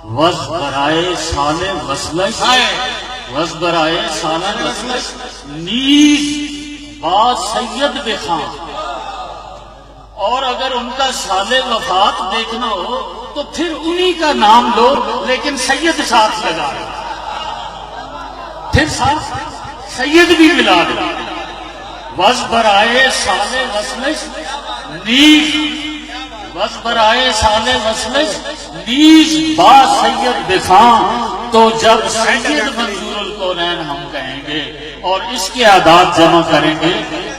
وز برائے سال وصلش وز برائے سال وصلش نیز با سید بخان. اور اگر ان کا سال وفات دیکھنا ہو تو پھر انہی کا نام لو لیکن سید ساتھ لگا دو، پھر ساتھ سید بھی ملا دو. وز برائے سال وصلش نیز وز برائے سال وصلش نیز با سید بخان. تو جب سید منظور الکونین ہم کہیں گے اور اس کے اعداد جمع کریں گے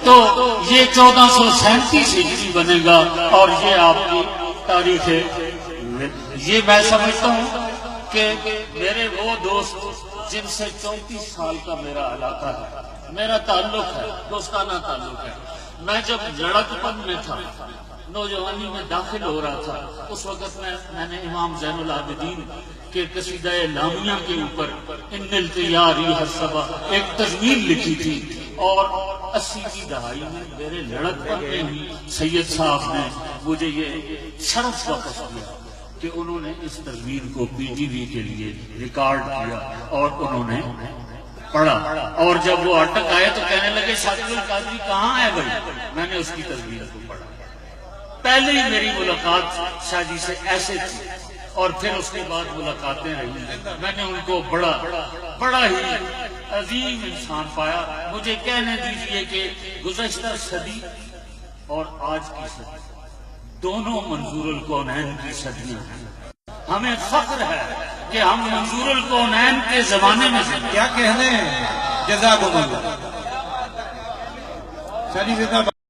تو یہ 1437 ہجری بنے گا. اور یہ آپ کی تاریخ ہے. یہ میں سمجھتا ہوں کہ میرے وہ دوست جن سے 34 سال کا میرا علاقہ ہے، میرا تعلق ہے، دوستانہ تعلق ہے. میں جب لڑکپن میں تھا، نوجوانی میں داخل ہو رہا تھا، اس وقت میں نے امام زین العابدین کے قصیدہ لامیہ کے اوپر ان التیاری ہر صبح ایک تضمین لکھی تھی. اور 80 کی دہائی میں میرے لڑکپن میں ہی سید صاحب نے مجھے یہ شرف واپس کیا کہ انہوں نے اس تضمین کو پی ٹی وی کے لیے ریکارڈ کیا اور انہوں نے پڑھا. اور جب وہ اٹک آئے تو کہنے لگے شاکر القادری کہاں ہے بھائی؟ میں نے اس کی تضمین کو پڑھا. پہلے ہی میری ملاقات شاہ جی سے ایسے تھی اور پھر اس کے بعد ملاقاتیں رہی. میں نے ان کو بڑا ہی عظیم انسان پایا. مجھے کہنے دیجئے کہ گزشتہ صدی اور آج کی صدی دونوں منظور الکونین کی صدیاں ہیں. ہمیں فخر ہے کہ ہم منظور الکونین کے زمانے میں سے. کیا کہنے جزاکم اللہ. شاہ جی زندہ باد.